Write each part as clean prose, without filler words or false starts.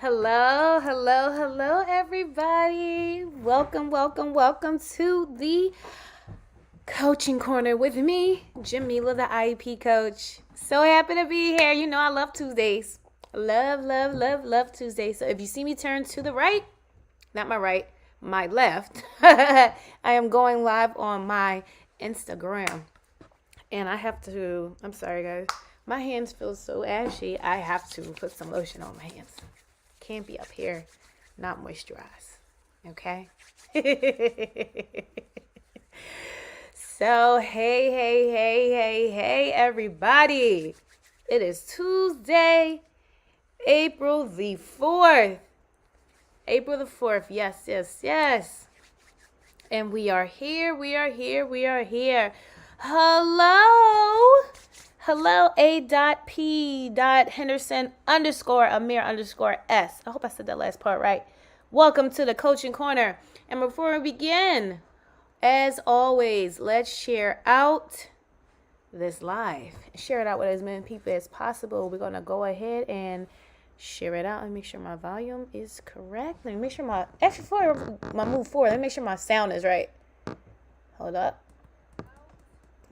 Hello, hello, hello, everybody. Welcome to the coaching corner with me, Jamila, the IEP coach. So happy to be here. You know, I love Tuesdays. Love Tuesdays. So if you see me turn to the right, not my right, my left, I am going live on my Instagram. And I'm sorry, guys. My hands feel so ashy. I have to put some lotion on my hands. Can't be up here not moisturized. Okay? So, hey, everybody. It is Tuesday, April the 4th. April the 4th. Yes. And we are here. Hello, A.P. Henderson _Amir _S. I hope I said that last part right. Welcome to the Coaching Corner. And before we begin, as always, let's share out this live. Share it out with as many people as possible. We're going to go ahead and share it out and make sure my volume is correct. Let me make sure before I move forward, let me make sure my sound is right. Hold up.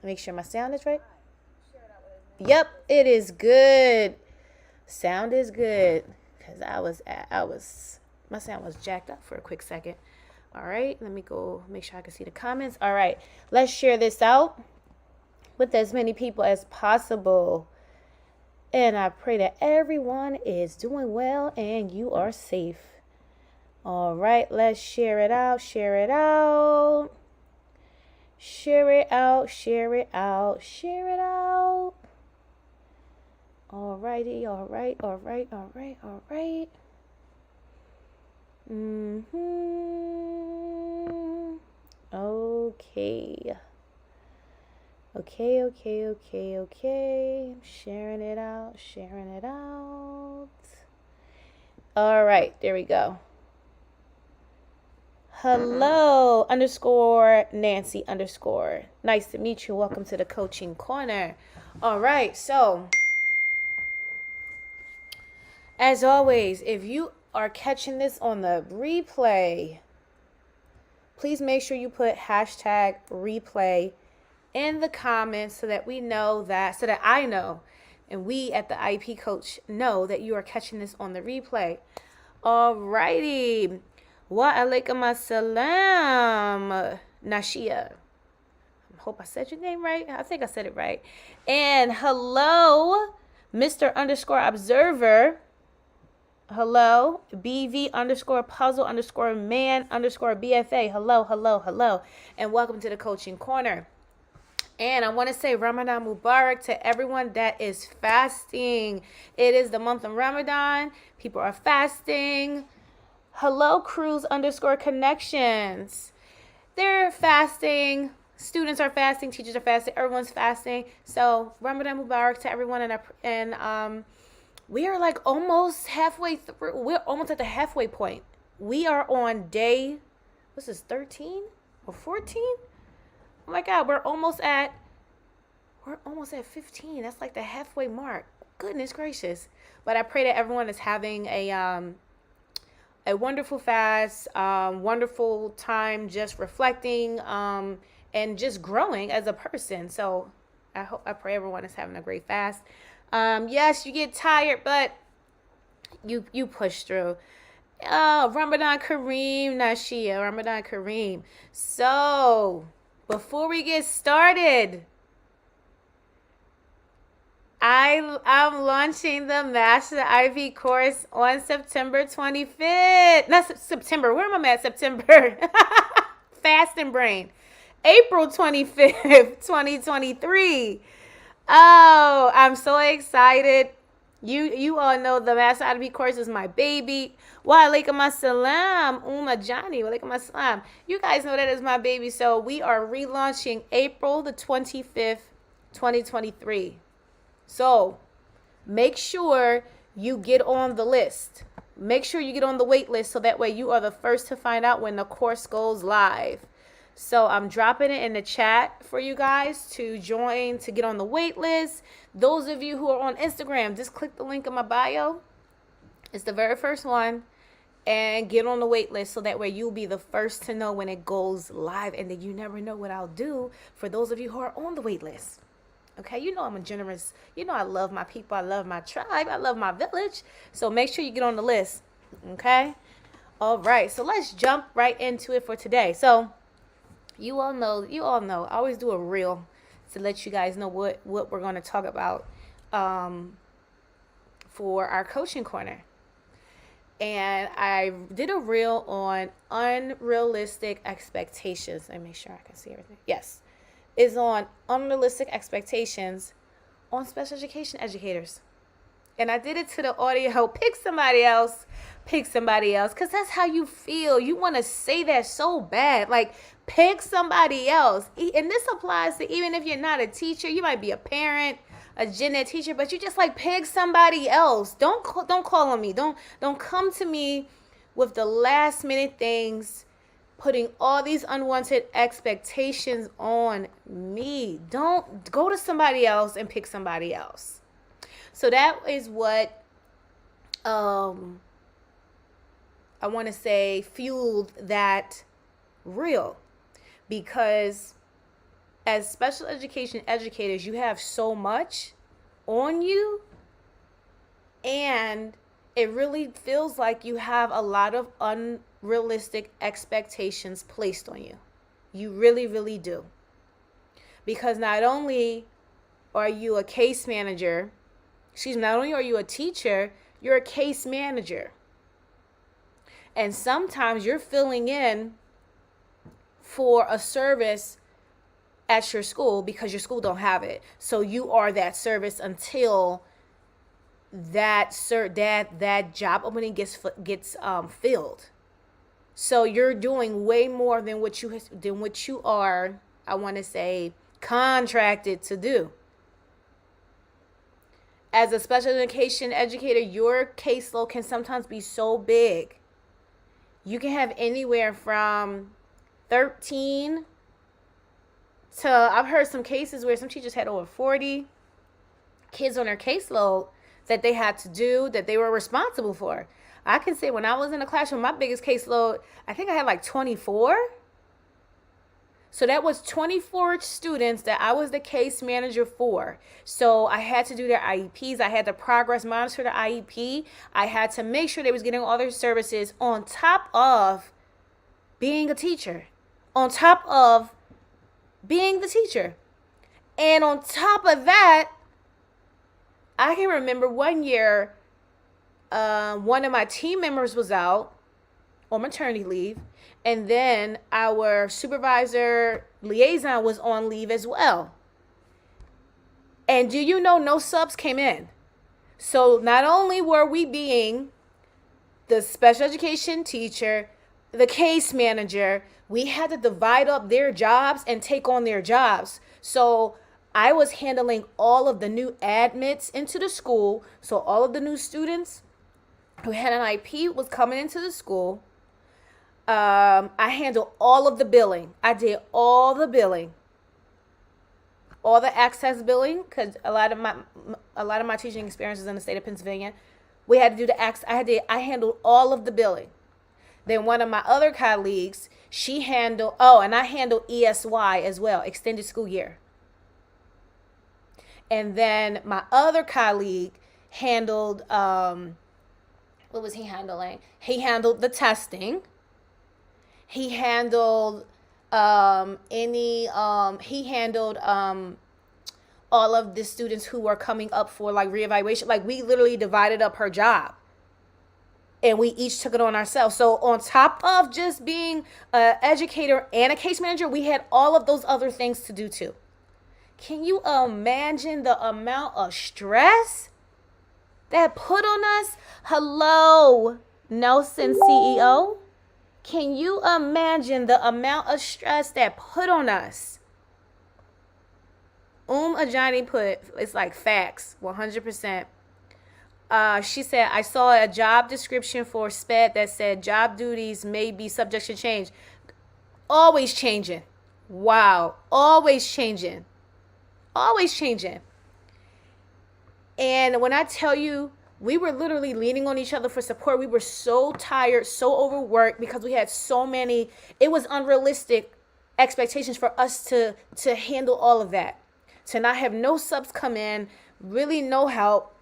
Make sure my sound is right. Yep, it is good. Sound is good. Because my sound was jacked up for a quick second. All right, let me go make sure I can see the comments. All right, let's share this out with as many people as possible. And I pray that everyone is doing well and you are safe. All right, let's share it out. Alrighty, all right. Okay. I'm sharing it out. All right, there we go. Hello, _Nancy _. Nice to meet you. Welcome to the Coaching Corner. All right, so as always, if you are catching this on the replay, please make sure you put #replay in the comments so that I know, and we at the IEP Coach know that you are catching this on the replay. Alrighty. Wa alaikum assalam, Nashia. I hope I said your name right. I think I said it right. And hello, Mr. _Observer. Hello, BV _puzzle _man _BFA. Hello. And welcome to the Coaching Corner. And I want to say Ramadan Mubarak to everyone that is fasting. It is the month of Ramadan. People are fasting. Hello, Cruise _connections. They're fasting. Students are fasting. Teachers are fasting. Everyone's fasting. So Ramadan Mubarak to everyone. And we are like almost halfway through. We're almost at the halfway point. We are on day, this is 13 or 14? Oh my God, we're almost at 15. That's like the halfway mark. Goodness gracious. But I pray that everyone is having a wonderful fast, wonderful time just reflecting and just growing as a person. So I pray everyone is having a great fast. Yes, you get tired, but you push through. Oh, Ramadan Kareem, Nashia, Ramadan Kareem. So, before we get started, I'm launching the Master IEP course on September 25th. Not September. Where am I at? September. Fast and brain. April 25th, 2023. Oh, I'm so excited. You all know the Master IEP course is my baby. Wa alaikum assalam, Johnny. Wa alaikum assalam. You guys know that is my baby. So we are relaunching April the 25th, 2023. So make sure you get on the list. Make sure you get on the wait list so that way you are the first to find out when the course goes live. So I'm dropping it in the chat for you guys to join, to get on the wait list. Those of you who are on Instagram, just click the link in my bio It's the very first one. And get on the wait list so that way you'll be the first to know when it goes live. And then you never know what I'll do for those of you who are on the wait list. Okay, you know I'm a generous, I love my people, I love my tribe, I love my village. So make sure you get on the list. Okay? All right, so let's jump right into it for today. So you all know, I always do a reel to let you guys know what we're going to talk about for our coaching corner. And I did a reel on unrealistic expectations. Let me make sure I can see everything. Yes. It's on unrealistic expectations on special education educators. And I did it to the audio. Pick somebody else. Because that's how you feel. You want to say that so bad. Like, pick somebody else. And this applies to even if you're not a teacher. You might be a parent, a gen ed teacher, but you just like pick somebody else. Don't call on me. Don't come to me with the last minute things, putting all these unwanted expectations on me. Don't go to somebody else and pick somebody else. So that is what I want to say fueled that reel, because as special education educators, you have so much on you, and it really feels like you have a lot of unrealistic expectations placed on you. You really, really do. Because not only are you a case manager, not only are you a teacher, you're a case manager. And sometimes you're filling in for a service at your school because your school don't have it. So you are that service until that job opening gets filled. So you're doing way more than what you are, I want to say, contracted to do. As a special education educator, your caseload can sometimes be so big. You can have anywhere from 13 to, I've heard some cases where some teachers had over 40 kids on their caseload that they had to do, that they were responsible for. I can say when I was in the classroom, my biggest caseload, I think I had like 24. So that was 24 students that I was the case manager for. So I had to do their IEPs. I had to progress monitor the IEP. I had to make sure they was getting all their services on top of being a teacher. On top of being the teacher. And on top of that, I can remember one year, one of my team members was out on maternity leave, and then our supervisor liaison was on leave as well. And do you know, no subs came in. So not only were we being the special education teacher, the case manager, we had to divide up their jobs and take on their jobs. So I was handling all of the new admits into the school. So all of the new students who had an IEP was coming into the school. I handled all of the billing. I did all the billing, all the access billing, because a lot of my teaching experiences in the state of Pennsylvania, we had to do the access. I handled all of the billing. Then one of my other colleagues, she handled, and I handled ESY as well, extended school year. And then my other colleague handled, what was he handling? He handled the testing. He handled all of the students who were coming up for like reevaluation. Like we literally divided up her job. And we each took it on ourselves. So on top of just being an educator and a case manager, we had all of those other things to do too. Can you imagine the amount of stress that put on us? Hello, Nelson CEO. Can you imagine the amount of stress that put on us? Ajani put, it's like facts, 100%. She said, I saw a job description for Sped that said job duties may be subject to change. Always changing. Wow. Always changing. Always changing. And when I tell you We were literally leaning on each other for support. We were so tired, so overworked because we had so many, it was unrealistic expectations for us to handle all of that. To not have no subs come in, really no help.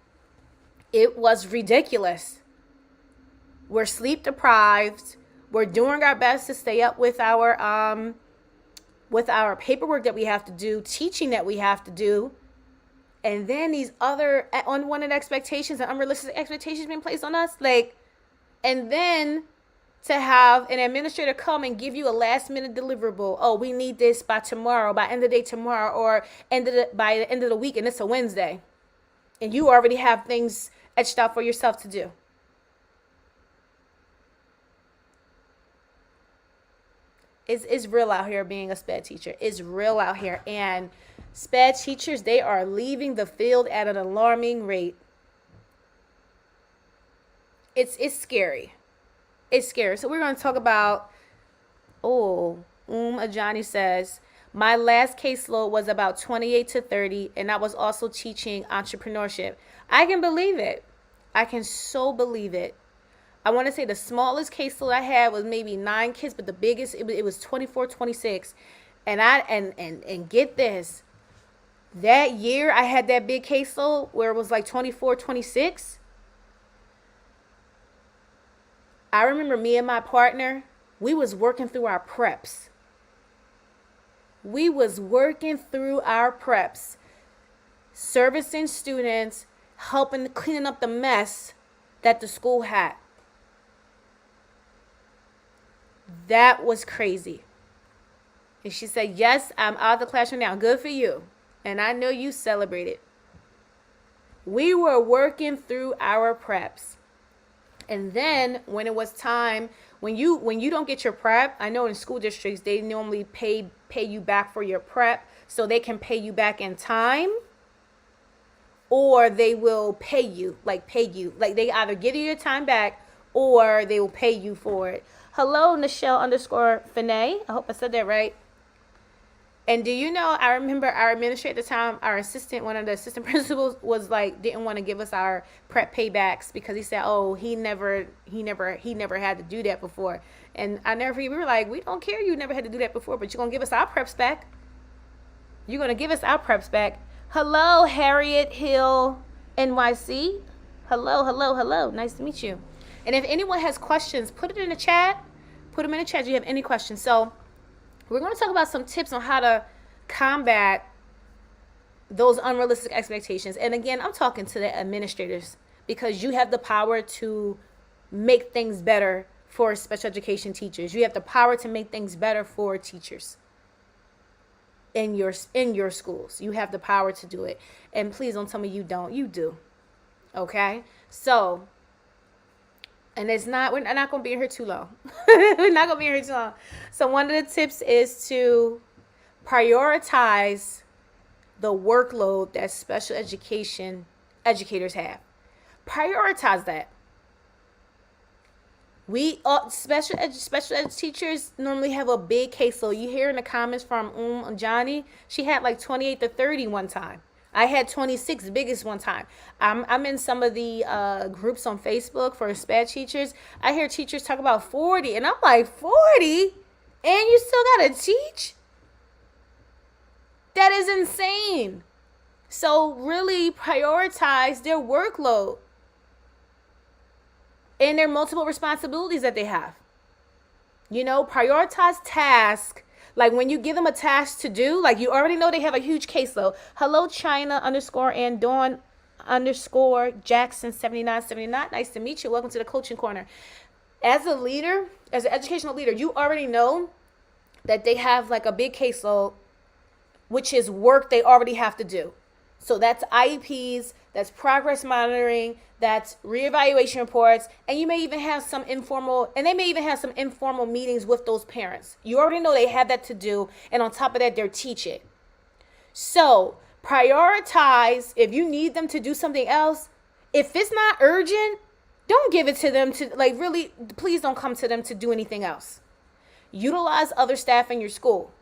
It was ridiculous. We're sleep deprived. We're doing our best to stay up with our paperwork that we have to do, teaching that we have to do. And then these other unwanted expectations and unrealistic expectations being placed on us. And then to have an administrator come and give you a last minute deliverable. Oh, we need this by tomorrow, by end of the day tomorrow, or by the end of the week, and it's a Wednesday. And you already have things etched out for yourself to do. It's real out here being a SPED teacher. It's real out here. And SPED teachers, they are leaving the field at an alarming rate. It's scary. It's scary. So we're going to talk about, Ajani says, my last caseload was about 28 to 30, and I was also teaching entrepreneurship. I can believe it. I can so believe it. I want to say the smallest caseload I had was maybe 9 kids, but the biggest, it was 24, 26. And get this, that year I had that big caseload where it was like 24, 26. I remember me and my partner, we was working through our preps. Servicing students, helping cleaning up the mess that the school had. That was crazy. And she said, yes, I'm out of the classroom now. Good for you. And I know you celebrated. We were working through our preps. And then when it was time, when you don't get your prep, I know in school districts, they normally pay you back for your prep so they can pay you back in time, or they will pay you. Like they either give you your time back or they will pay you for it. Hello, Nichelle_Finet. I hope I said that right. And do you know, I remember our administrator at the time, one of the assistant principals was like, didn't want to give us our prep paybacks because he said, oh, he never had to do that before. And we were like, we don't care you never had to do that before, but you're going to give us our preps back. You're going to give us our preps back. Hello, Harriet Hill NYC. Hello. Nice to meet you. And if anyone has questions, put it in the chat. Put them in the chat if you have any questions. So we're going to talk about some tips on how to combat those unrealistic expectations. And again, I'm talking to the administrators because you have the power to make things better for special education teachers. You have the power to make things better for teachers in your schools. You have the power to do it. And please don't tell me you don't. You do. Okay? So, and we're not going to be here too long. We're not going to be here too long. So one of the tips is to prioritize the workload that special education educators have. Prioritize that. We special ed teachers normally have a big caseload. You hear in the comments from Johnny, she had like 28 to 30 one time. I had 26, biggest one time. I'm in some of the groups on Facebook for SPED teachers. I hear teachers talk about 40, and I'm like, 40? And you still got to teach? That is insane. So really prioritize their workload and their multiple responsibilities that they have. Prioritize tasks. Like when you give them a task to do, like you already know they have a huge caseload. Hello, China _and Dawn Jackson 7979. Nice to meet you. Welcome to the Coaching Corner. As a leader, as an educational leader, you already know that they have like a big caseload, which is work they already have to do. So that's IEPs, that's progress monitoring, that's reevaluation reports, and they may even have some informal meetings with those parents. You already know they have that to do, and on top of that, they're teaching. So prioritize. If you need them to do something else, if it's not urgent, don't give it to them please don't come to them to do anything else. Utilize other staff in your school.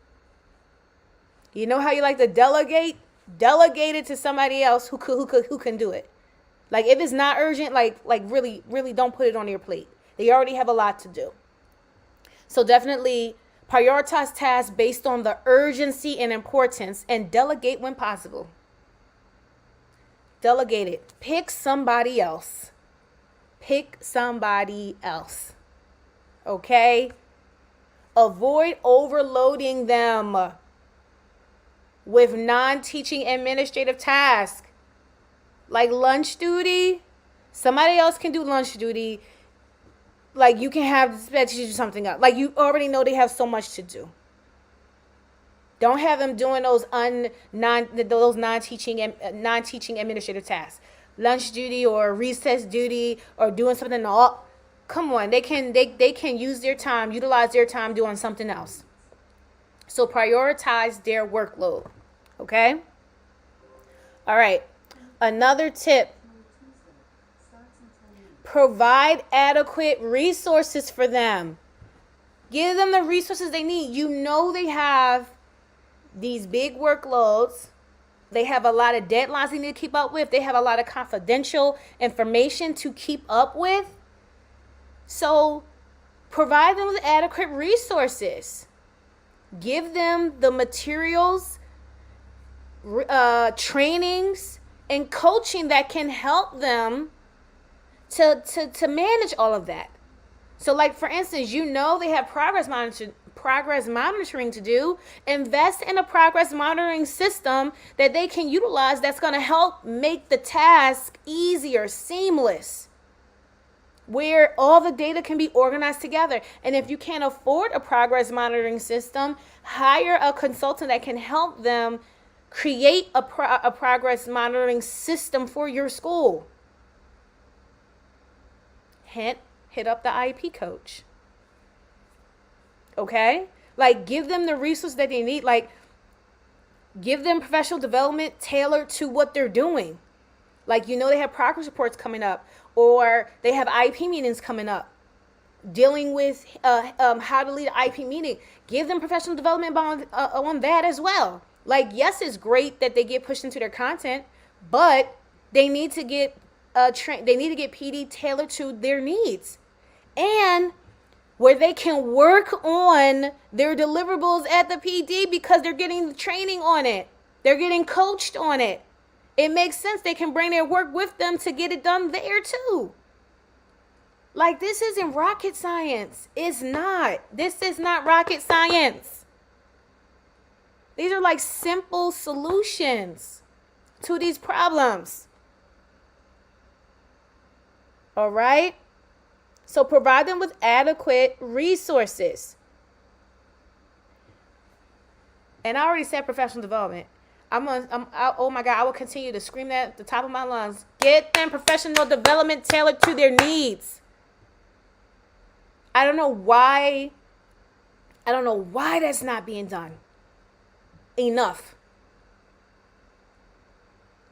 You know how you like to delegate? Delegate it to somebody else who can do it. Like if it's not urgent, like really, really don't put it on your plate. They already have a lot to do. So definitely prioritize tasks based on the urgency and importance, and delegate when possible. Delegate it. Pick somebody else. Pick somebody else. Okay? Avoid overloading them with non-teaching administrative tasks. Like lunch duty. Somebody else can do lunch duty. Like you can have the Sped teacher do something else. Like you already know they have so much to do. Don't have them doing those non-teaching administrative tasks. Lunch duty or recess duty or doing something all. Come on, they can use their time, utilize their time doing something else. So prioritize their workload. Okay? All right. Another tip. Provide adequate resources for them. Give them the resources they need. You know they have these big workloads. They have a lot of deadlines they need to keep up with. They have a lot of confidential information to keep up with. So provide them with adequate resources. Give them the materials, trainings, and coaching that can help them to manage all of that. So like for instance, you know they have progress monitoring to do. Invest in a progress monitoring system that they can utilize that's going to help make the task easier, seamless, where all the data can be organized together. And if you can't afford a progress monitoring system, hire a consultant that can help them create a progress monitoring system for your school. Hint, hit up the IEP coach. Okay? Like give them the resources that they need. Like give them professional development tailored to what they're doing. Like, you know, they have progress reports coming up, or they have IEP meetings coming up, dealing with how to lead an IEP meeting. Give them professional development on that as well. Like, yes, it's great that they get pushed into their content, but they need to get PD tailored to their needs, and where they can work on their deliverables at the PD because they're getting training on it. They're getting coached on it. It makes sense. They can bring their work with them to get it done there too. Like, this isn't rocket science. It's not. This is not rocket science. These are like simple solutions to these problems. All right? So provide them with adequate resources. And I already said professional development. Oh my God, I will continue to scream that at the top of my lungs. Get them professional development tailored to their needs. I don't know why that's not being done enough.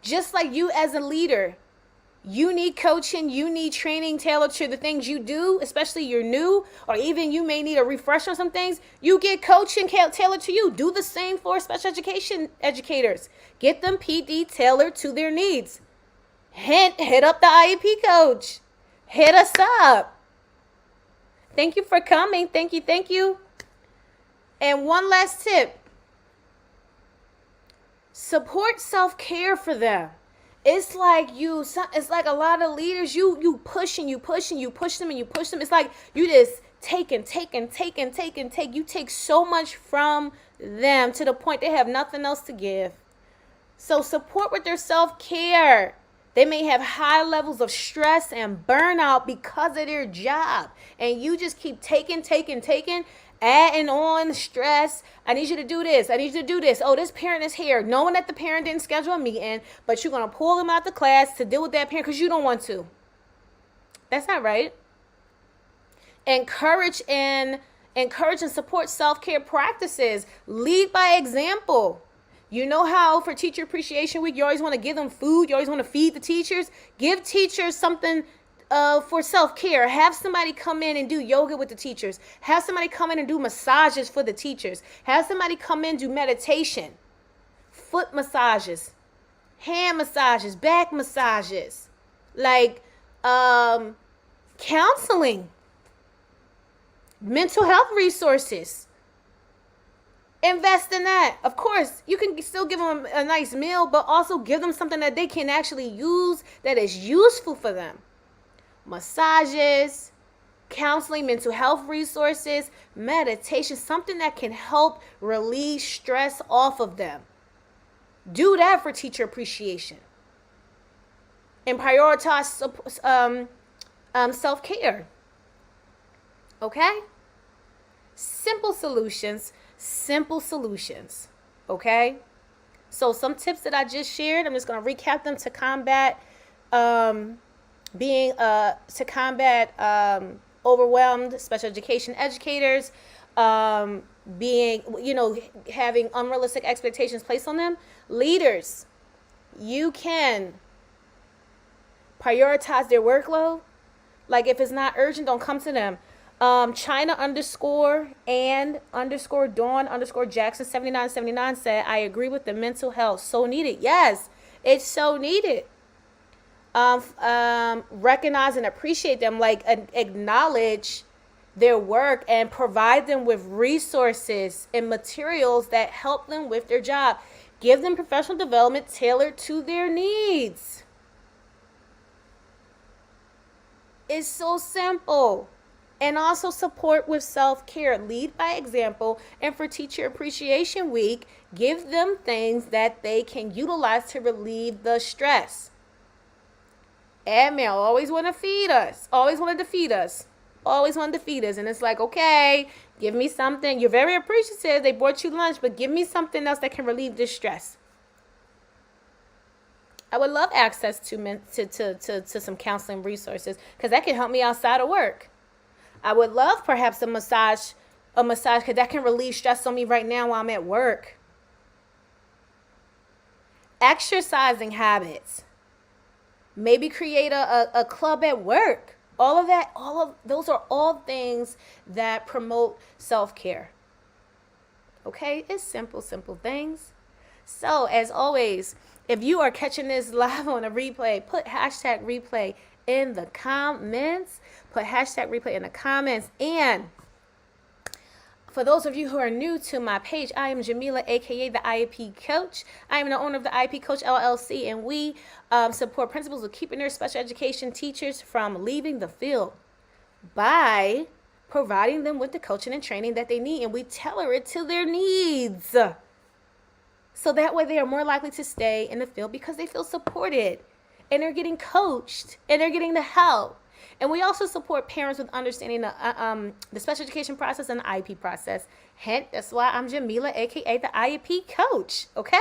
Just like you as a leader, you need coaching, you need training tailored to the things you do, especially you're new, or even you may need a refresher on some things. You get coaching tailored to you. Do the same for special education educators. Get them PD tailored to their needs. Hit up the IEP coach. Hit us up. Thank you for coming. Thank you. And one last tip. Support self-care for them. It's like a lot of leaders, you push them. It's like you just take. You take so much from them to the point they have nothing else to give. So support with their self-care. They may have high levels of stress and burnout because of their job. And you just keep taking, adding on stress. I need you to do this. I need you to do this. Oh, this parent is here. Knowing that the parent didn't schedule a meeting, but you're going to pull them out the class to deal with that parent because you don't want to. That's not right. Encourage and support self-care practices. Lead by example. You know how for Teacher Appreciation Week, you always want to give them food. You always want to feed the teachers. Give teachers something for self-care. Have somebody come in and do yoga with the teachers. Have somebody come in and do massages for the teachers. Have somebody come in and do meditation, foot massages, hand massages, back massages. like counseling, mental health resources. Invest in that. Of course, you can still give them a nice meal, but also give them something that they can actually use that is useful for them. Massages, counseling, mental health resources, meditation, something that can help relieve stress off of them. Do that for teacher appreciation. And prioritize self-care. Okay? Simple solutions. Okay? So some tips that I just shared, I'm just going to recap them to combat overwhelmed special education educators, having unrealistic expectations placed on them. Leaders, you can prioritize their workload. Like if it's not urgent, don't come to them. China _Dawn Jackson 7979 said, I agree with the mental health. So needed. Yes, it's so needed. Recognize and appreciate them, acknowledge their work and provide them with resources and materials that help them with their job. Give them professional development tailored to their needs. It's so simple. And also support with self-care. Lead by example. And for Teacher Appreciation Week, give them things that they can utilize to relieve the stress. Admin always want to feed us. Always want to defeat us. And it's like, okay, give me something. You're very appreciative. They brought you lunch, but give me something else that can relieve this stress. I would love access to some counseling resources because that can help me outside of work. I would love perhaps a massage because that can relieve stress on me right now while I'm at work. Exercising habits. Maybe create a club at work. All of those are all things that promote self-care. Okay, it's simple things. So as always, if you are catching this live on a replay, put #replay in the comments. And for those of you who are new to my page, I am Jamila, aka the IEP Coach. I am the owner of the IEP Coach LLC, and we support principals with keeping their special education teachers from leaving the field by providing them with the coaching and training that they need, and we tailor it to their needs. So that way they are more likely to stay in the field because they feel supported and they're getting coached and they're getting the help. And we also support parents with understanding the special education process and the IEP process. Hence, that's why I'm Jamila, aka the IEP Coach. Okay?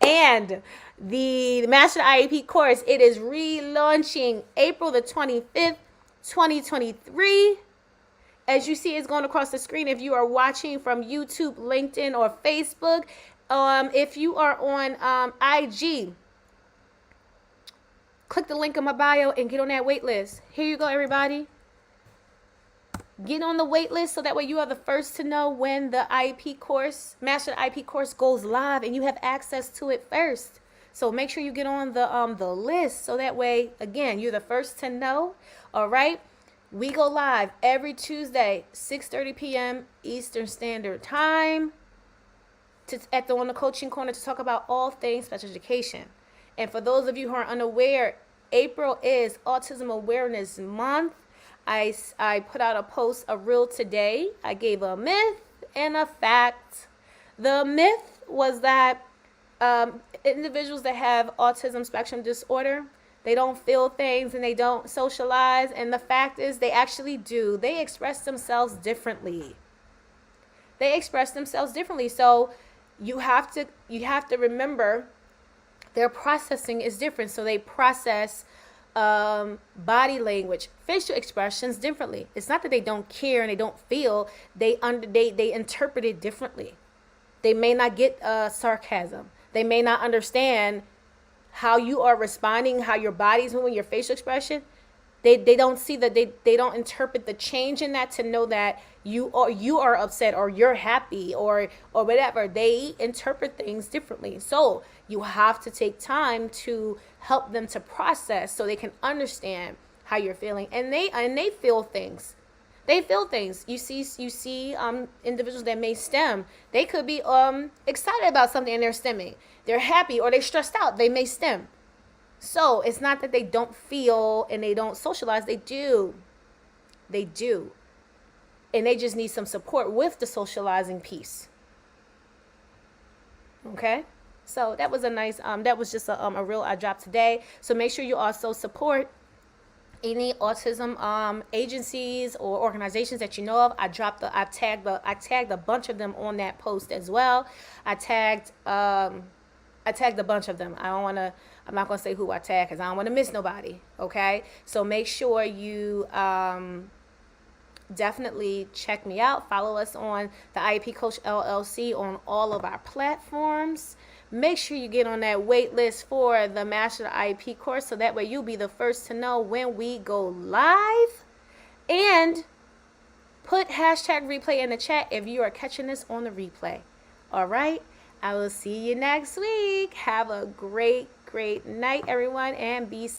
And the Master IEP course, it is relaunching April the 25th, 2023. As you see, it's going across the screen if you are watching from YouTube, LinkedIn, or Facebook. If you are on IG, click the link in my bio and get on that wait list. Here you go, everybody. Get on the wait list so that way you are the first to know when the IEP course, Master IEP course, goes live and you have access to it first. So make sure you get on the list so that way, again, you're the first to know. All right. We go live every Tuesday, 6:30 p.m. Eastern Standard Time on the Coaching Corner to talk about all things special education. And for those of you who are unaware, April is Autism Awareness Month. I put out a post, a reel today. I gave a myth and a fact. The myth was that individuals that have autism spectrum disorder, they don't feel things and they don't socialize. And the fact is they actually do. They express themselves differently. So you have to remember their processing is different. So they process body language, facial expressions differently. It's not that they don't care and they don't feel. They interpret it differently. They may not get sarcasm. They may not understand how you are responding, how your body's moving, your facial expression. They don't see that, they don't interpret the change in that to know that you are upset or you're happy or whatever. They interpret things differently. So you have to take time to help them to process so they can understand how you're feeling. And they feel things. They feel things. You see individuals that may stem. They could be excited about something and they're stemming. They're happy or they're stressed out. They may stem. So it's not that they don't feel and they don't socialize. They do. They do. And they just need some support with the socializing piece. Okay? So that was a nice, that was just a real I dropped today. So make sure you also support any autism agencies or organizations that you know of. I tagged a bunch of them on that post as well. I tagged a bunch of them. I'm not gonna say who I tagged because I don't want to miss nobody. Okay, so make sure you definitely check me out. Follow us on the IEP Coach LLC on all of our platforms. Make sure you get on that wait list for the Master IEP course so that way you'll be the first to know when we go live. And put #replay in the chat if you are catching this on the replay. All right, I will see you next week. Have a great night, everyone, and be safe.